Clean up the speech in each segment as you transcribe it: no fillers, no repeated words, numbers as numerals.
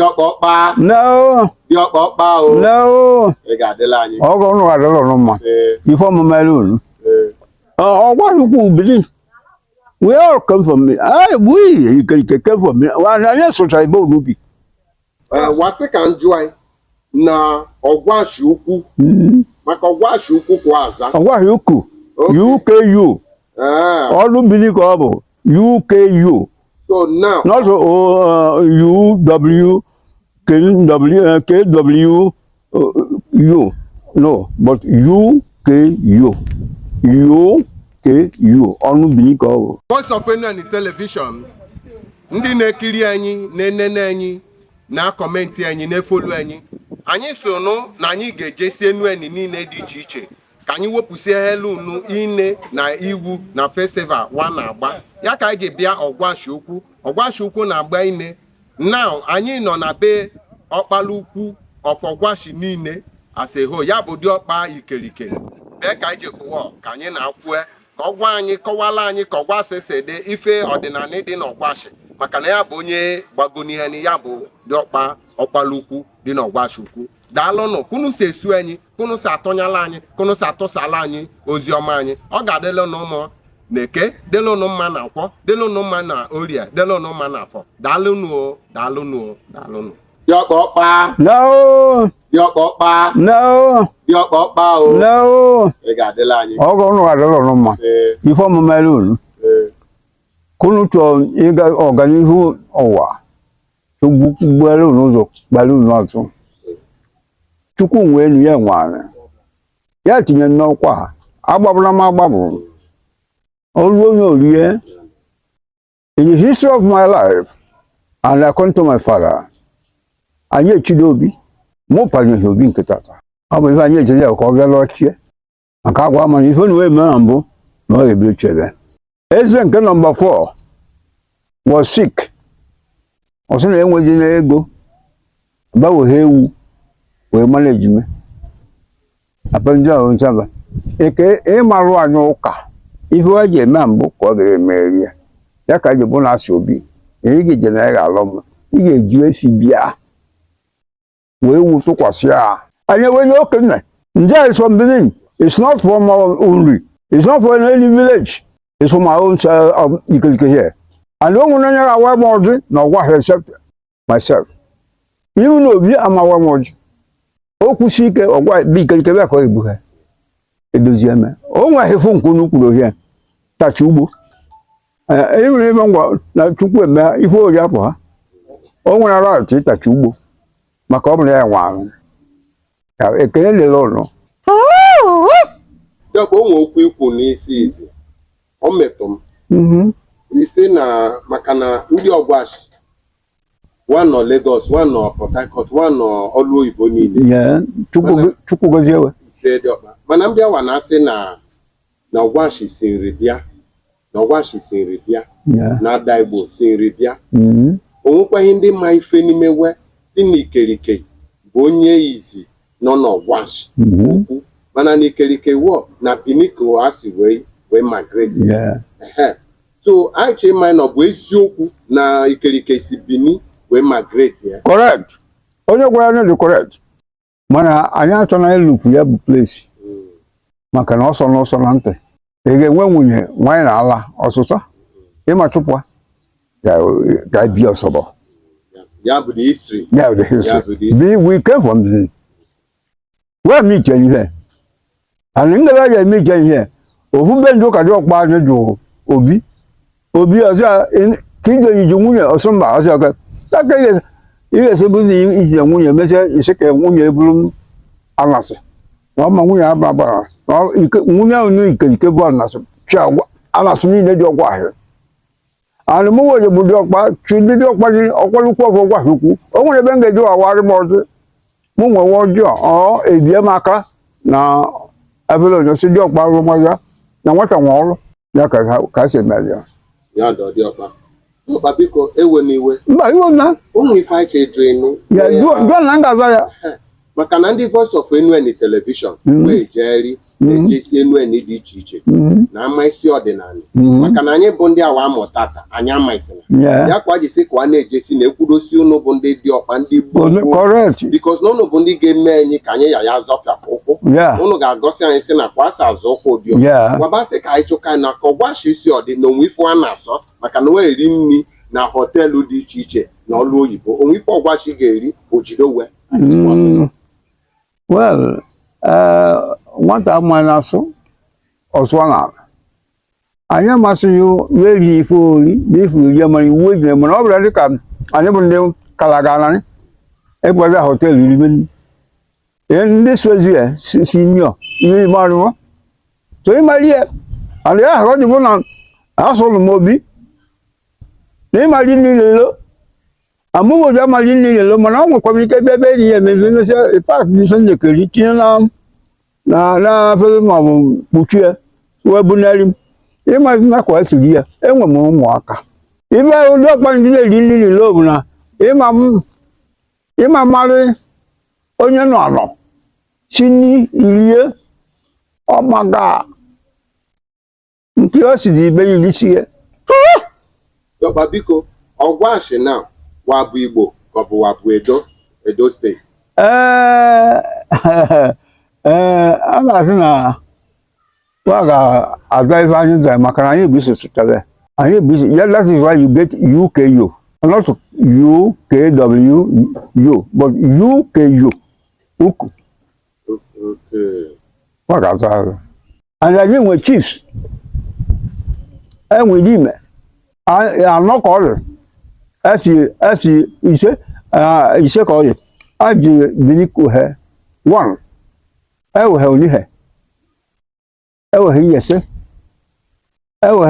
Diokpa. No. Diokpa o. No. Egadelani. Ogo no adolo no ma. Ifo mo melun. What you believe? We all come from me. We can come from me. Well, I am such a bold movie. Wase kan join na ogwashi ukwu. Maka ogwashi ukwu kwa aza. Ogwashi ukwu. UKU. All believe ko UKU. So now. Not UW, KW, U. No, but UKU. UKU. All believe ko. Voice of Enueni television. Ndị na-ekiri anyị, na-enene anyị, na-akọmentị anyị, na-efolu anyị. Anyị so na anyị ga-ejesi Enueni niile dị iche iche. Ka anyị wepụsị helunu ine na iwu na festival wa na-agba. Ya ka anyị ga-bịa Ogwashi Ukwu. Ogwashi Ukwu na-agba ine. Now, anyị nọ na be Ọkpala Ukwu of Ogwashi niile as a whole. Ya bụ Diokpa Ikerike. Bee ka anyị jekụwa ka anyị na-akwue. Ka ọ gwa anyị, kọwala anyị ka Ogwashi si dị ife ọdịnala dị n'Ogwashi. Maka na ya bụ onye gbagonihe ya bụ Diokpa Ọkpala Ukwu dị n'Ogwashi Ukwu. Daalụnụ, kunu si esu anyị, kunu si atọnyala anyị, kunu si atọsala anyị ozi ọma anyị. Ọ ga-adịlụnụ mma n'Eke, dịlụnụ mma na Nkwọ, dịlụnụ mma na Orie, dịlụnụ mma na Afọ. Daalụnụ o, daalụnụ o, daalụnụ. Diokpa. No. Diokpa. No. Diokpa o. No. Ị ga-adịla anyị. Ogo no adolo no ma. Ifo mo melun. Kunu to iga organihu owa. Tugbu gbelu n'ụzọ, gbelu n'atụ. Chukwu nwe enu ya nwane. Ya tinye n'ọkwa ha. Agbabula m agbaburu. Olu onye orie. In the history of my life, and according to my father, anyị echido obi, mụ panye obi nke tata. Ọ bụ ife anyị echido ya ka ọ bịa lọchie. Maka agwa ama ife na wee mere mbụ na ọ ga-ebi chebe. Eze nke number 4 was sick. Ọ sị na enweghị na ego. Gbanwe ewu wee manage me. Apanja ahụ nsaba. Eke ịmarụ anyị ụka. Ife ọ ji eme mbụ ka ọ ga-emeri ya. Ya ka ji bụ na asị obi. Ị ga-eje na ya ga-alụ m. Ị ga-eji esi bịa. Wee wu tụkwasị ya. Anyị enweghị okenye. Nje is from Benin. It's not from Uri. It's not from any village. It's from my own Ikerike here. And no one I wear more no what except myself. Even though we am our more. Okusike or white big Ikerike or Ibuhe. It does yeme. Oh, my phone couldn't here. Touch Ubu. Even now took with me if you are. Oh, when I write it, touch Ubu. Macomber one. A can alone. Ya bụ ụmụ okwu ikwu n'isi izi o metom isi na maka na ndị Ogwashi one nọ Lagos, one nọ Port Harcourt, one nọ Ọlụ Oyibo niile Chukwu gozie we ise Diokpa mana mbịa wa na-asị na Ogwashi si nri bịa na Ogwashi si nri bịa na Ada Igbo si nri bịa o nwekwaghị ndị ma ife n'ime we si na Ikerike bụ onye izi nọ n'Ogwashi ukwu mana n'Ikerike wo na Piniko asi we migrate. So I che mine of we eziokwu na Ikerike si Bini we migrate. Correct. Onye gwara na correct. Mana anyị achọ na elufu ya bụ place. Maka na ọsọ na ntị. Ị ga-enwe nwunye nwanyị na ala ọsụsa. Ịma chụpụ ga bi ọsọbọ. Ya bụ the history. Yeah, the history. We came from the where me tell you here. And in the way me tell you here. Ofu benjo ka Diokpa ajụjụ obi. Obi ọsọ kido yi nwunye ọsọmba ọsọ ka. Taka ihe se bụ ni ije nwunye mese iseke nwunye eburu anasị. Wa ma nwunye ababa. Nwunye onu Ikerike bụ anasị. Cha anasị niile Diokpa ahụ. And mụ wo bụ Diokpa, chudi Diokpa ni ọkwalukwu of Ogwashi Ukwu. O nwere ebe ngeji awari mọdụ. Mụ nwe wọjọ ọ ebie maka na avelo si Diokpa rụmọya na nwata nwe ọrụ ya ka si eme ya. Ya dọ Diokpa. Diokpa biko ewe n'iwe. Mba iwe na. Ụmụ ife anyị chedo enu. Ya jụọ na ngaza ya. Maka na ndị Voice of Enueni television wee jeri na-ejesi enu eni dị iche iche na ama isi ọdịnala maka na anyị bụ ndị awa amụtata anyị amaisina ya kwa jisi ka a na-ejesi na ekwudosi unu bụ ndị dị ọkpa ndị gboo bikos na unu bụ ndị ga-eme anyị ka anyị ya zọfịapụ ụkwụ unu ga-agọsi anyị si na kwa asa azụ ụkwụ dị gwabasị ka anyị chụka na ka ọgwashi isi ọdị na onwe ife a na-asọ maka na wee eri nri na họteelụ dị iche iche na ọlụ oyibo onwe ife ọgwashi ga-eri ojide owe well nwata ama na-asụ ọsụọ n'ala anyị amasịghị weri ife ori na ife ori mara iwu ejire mana ọ bụla dịka anyị bụ ndị kalaganarị ebụgazi họteelụ iri ndị sozi ya si nyo ihe ime arụwa so ịmara ihe ala ya ahụ dịbụ na asụlụ m obi na ịmara niile lo amụghị obi amara niile lo mana ọ nwekwa m ike ebe ebe enyi ya emezi emesịa pak dị ife njekeri tinye na fere maọbụ kpuchie wee bunarị m ịmazi na kwa esiri ya enwe m ụmụaka ife ụdị ọkpa ndị na-eri nri niile bụ na ịma marị onye nọ anọ si n'irie ọmaga nke o si dị ibe iri si ya Dọkpa biko ọgwashi na wabụ Igbo ka ọ bụ wabụ Edo steeti a ga-asị na wa ga-ada ife anyị zara maka na anyị bụ isi sụtara anyị bụ isi yeah, that is why you get UKU not UKWU but UKU uku wa ga-aza and anyị nwe chiefs enwe n'ime anọ ka ọ dị esi ise ka ọ dị a ji diniko he one ewe onihe ewe yese ewe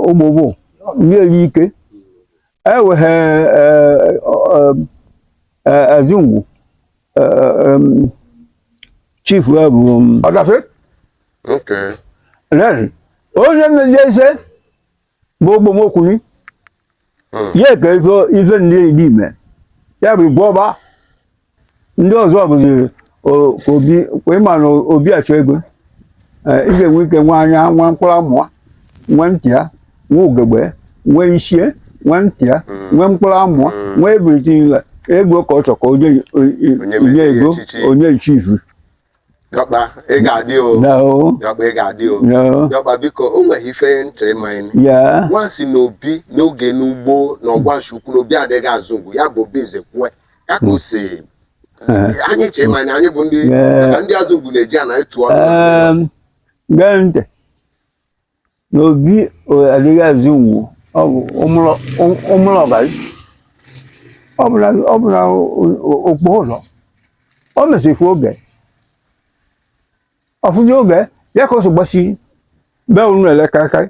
ụmụmụ nyere ike ewe ezungwu chief bụ ọdafe onye mmezi ise bụ ogbomokwuni ya ka ife ndị n'ime ya bụ gwọba ndị ọzọ bụzi obi ịma na obi achọ ego ị ga-enwe ike nwe anya nwa mkpụrụ amụa nwe ntị ya nwe ugegbe nwe isie nwe ntị ya nwe mkpụrụ amụa nwe everything ego ka ọ chọ ka onye ego onye chifu Dọkpa ị ga-adị o Dọkpa ị ga-adị o Dọkpa biko o nweghị ife ntị ịmanye nwansị na obi n'oge n'ugbo na ọgwashi ukwu na obi adịghị azụ ugwu ya bụ obi ezekwe ya ka o si anyị che manya anyị bụ ndị azụ ugwu na-eji ana etu ọnụ gee ntị na obi adịghị azụ ugwu ọ bụ ụmụrụ ọbara ọ bụla okpo ụlọ o mesịrị oge ọfụzi oge ya ka o so gbasiri be unu elekarịkarị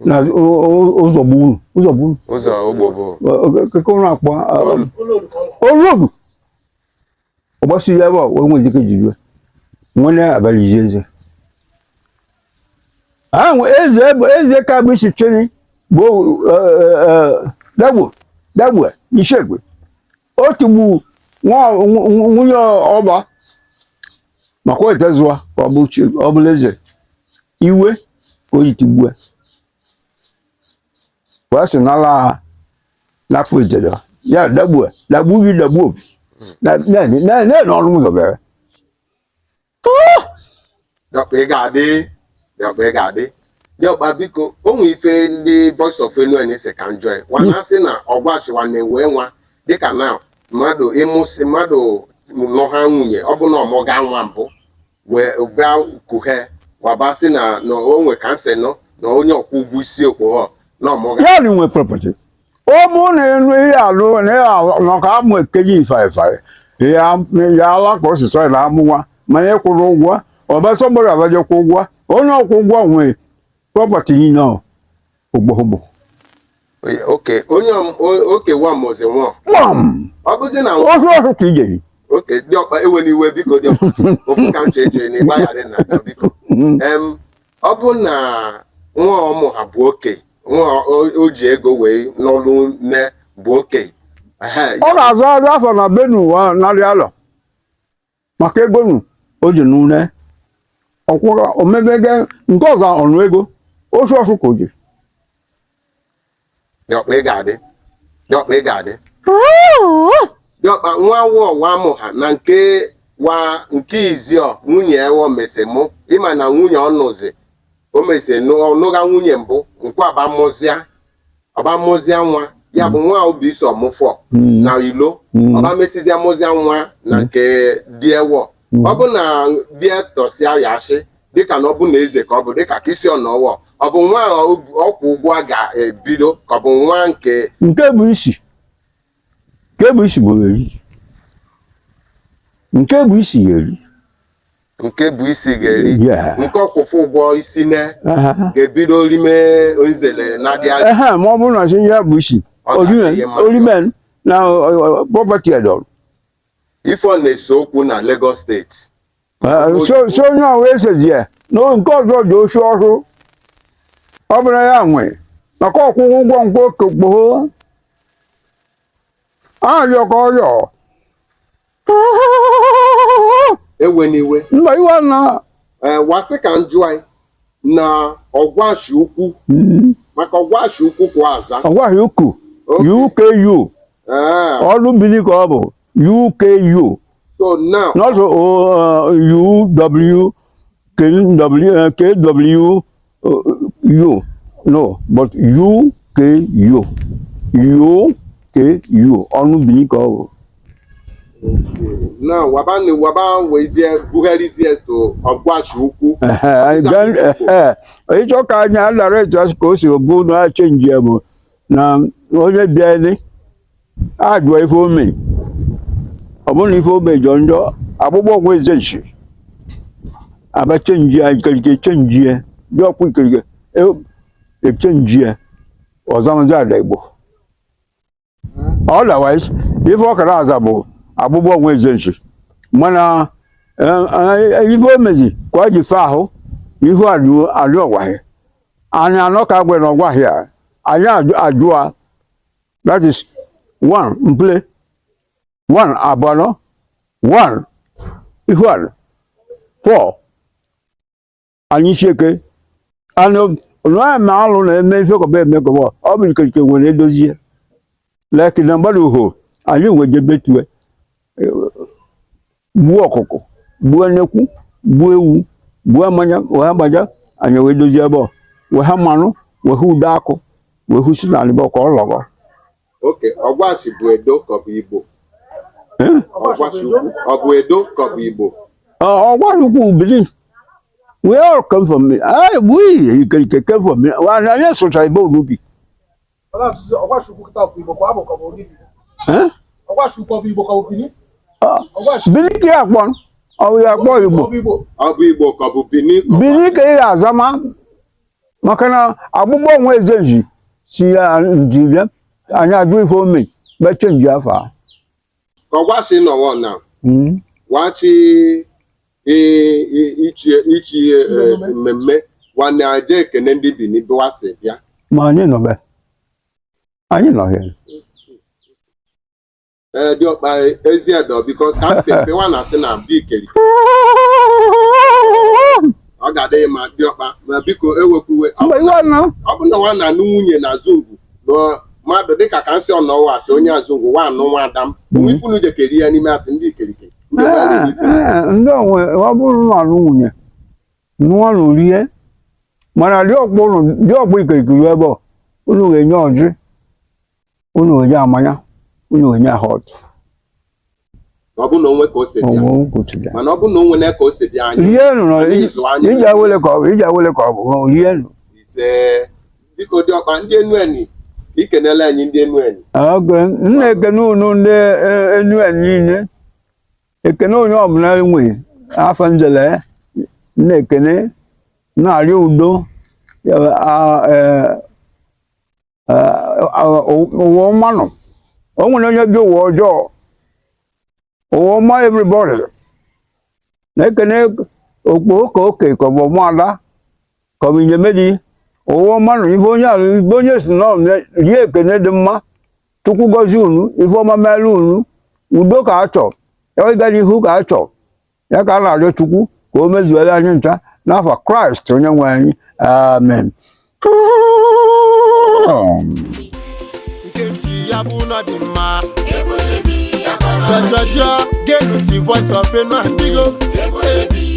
na ụzọ keke ụlọ akpọ oluogu ọ gbasiri ebe ọ nwe ike jiri nwere abalị ji eze ahụ eze ka bụ isi cheni bụ dagbu ishegwe o tigbu nwunye ọba maka o etezụa ka ọ bụla eze iwe ka o yi tigbue wee sị n'ala n'afọ ijede ya dagbu obi na ọrụ ụzọ bịara Dọkpa ị ga-adị Dọkpa biko o nwee ife ndị Voice of Enuene si ka njọ wana sị na ọgwashi nwanne wee nwa dịka na mmadụ ịmụsị mmadụ nọ ha nwunye ọ bụ na ọmụga nwa mbụ wee bịa kughe waba sị na o nwe ka nsị nọ na onye ọkwụ ụgwọ isi okpogho na ọmụga ya dị nwe property ọ bụ na enu ihe alụ na ka amụ ekeji ife ya ala ka osisi na amụnwa mana ịkwụrụ ụgwọ ọbasọgbọrọ abajekwa ụgwọ onye ọkwụ ụgwọ nwee property niile ogbogbò onye okewa mụzi nwa ọ bụzi na ọsụ ka ije Dọkpa ewela iwe biko Dọkpa ofu ka nche eche na ịgbaghara na biko ọ bụ na nwa ọmụ ha bụ oke nwa o ji ego wee n'ọlụ nne bụ oke ọ ga-azụ ahịa afọ na benu ụwa narị alọ maka ego nụ o ji n'une ọkwụga omebege nke ọzọ ọnụ ego osu ọsụ ka o ji Diọkpa ị ga-adị. Diọkpa ị ga-adị. Diọkpa nwa wụọ nwa mụ ha na nke iziọ nwunye ewo mese mụ ịma na nwunye ọnụzi o mese ọnụga nwunye mbụ nkwa ọbamụzia nwa ya bụ nwa obi iso mụfọ na ilo ọba mesizia mụzia nwa na nke dị ewo ọ bụ na dị tọsịa ya ashị dịka na ọ bụ na eze ka ọ bụ dịka ka isi ọnọwọ ọ bụ nwa ọkwụ ụgwọ ga-ebido ka ọ bụ nwa nke bụ isi bụ isi bụ eri nke bụ isi ga-eri nke bụ isi ga-eri Yeah. nke ọkwụfụ ụgwọ isi ga-ebido rime nzele na dị ma ọ bụrụ na chi ya bụ isi orimen na poverty edọrọ ife ọ na-ese okwu na Lagos steeti so onye ọwa esezi ya na nke ọzọ dị osu ọsụ ọ bụrụ ya nwe maka ọkwụkwọ ụgwọ nkwo kpoo arịọ ka ọrịọ ewe n'iwe mba iwe na wasị ka njụ anyị na ọgwashi ukwu maka ọgwashi ukwu kwa aza ọgwaghị ukwu UKU ọrụ bili ka ọ bụ UKU so now not KWU no but UKU ọrụ bili ka ọ bụ now waba wee jee bugharizie to ọgwashi ukwu ịchọ ka anya alara etu ka o si bụ na chenji ya bụ na onye bịa ajụọ ife ome ọ bụrụ na ife ome jọ njọ agbụgbọ ọgwụ eze nchi aba chenji ya ikerike chenji ya dị ọkpụ ikerike echenji ya ọzọmzi ada Igbo otherwise ife ọkara aza bụ agbụgbọ ọgwụ eze nchi mana ife omezi ka ọ ji fe ahụ ife adị ọgwaghị anyị anọ ka agwe na ọgwaghị a anyị ajụa that is one mple one abụọ one ife adị four anyị chieke anụ ma alụ na-eme ife kọba eme kọba ọ bụ ikerike nwere edozie leki na mmadụ uho anyị nweje betue gbuo ọkụkọ gbuo nnekwu gbuo ewu gbuo mmanya wee gbaja anyị wee dozie ebe wee ha mmanụ wee ha ude akụ wee hụ si na alịbọ ka ọ lọgọ okay ọgwashi bụ Edo ka ọ bụ Igbo ọgwashi ukwu ọ bụ Edo ka ọ bụ Igbo ọgwashi ukwu Benin we all come from me we came from me anyị sụcha Igbo n'ubi ọgwashi ukwu kịta bụ Igbo ka ọ bụ ọgwashi ukwu ọ bụ Igbo ka ọ bụ Benin Benin ka ya akpọ ọ ya akpọ Igbo ọ bụ Igbo ka ọ bụ Benin ka ị ga-azama maka na agbụgbọ onwe eze nji si ya njibịa anyị ajụ ife ome bechenji afọ a ka ọgwashi nọwọ na wachi ichi mmemme nwanne aja ekene ndị Benin bịwasị bịa ma anyị nọ be anyị nọ here Diọkpa Eziedọ because ka mpepe nwa na-asị na mbịa ikerike ọ ga-adịghị ma Diọkpa ma biko ewekwuwe ọ bụ na nwa na-anụ nwunye na azụngwu na mmadụ dịka ka nsị ọnọwa asị onye azụngwu nwa anụ nwa adam ifunu jekeri ya n'ime asị ndị ikerike ndị onwe ọ bụrụ na anụ nwunye nụọ na orie mana dịọkpụ ikerike ebe unu ga-enye ọjị unu ga-enye amanya unu ga-enye hot ọ bụ na onwe ka o si bịa mana ọ bụ na onwe ka o si bịa anyị iji awele ka ọ bụ rienụ ise biko Diọkpa ndị Enueni ikenela anyị ndị Enueni nna ekene unu ndị Enueni niile ekene onye ọbụla nwe afọ njele nna ekene na-arịọ udo ụwa mmanụ o nwere onye bi ụwa ọjọọ ụwa ọma everybody na-ekene okpo ka oke ka ọ bụ ọmụada ka ọ bụ inyemedi ụwa mmanụ ife onye si nọ rie ekene dị mma Chukwu gọzie unu ife ọma mere unu udo ka a chọrọ ịga n'ihu ka a chọrọ ya ka a na-arịọ Chukwu ka o mezuere anyị ncha n'afọ Kraịst onye nwe anyị amen. Jojo, get the voice of a man,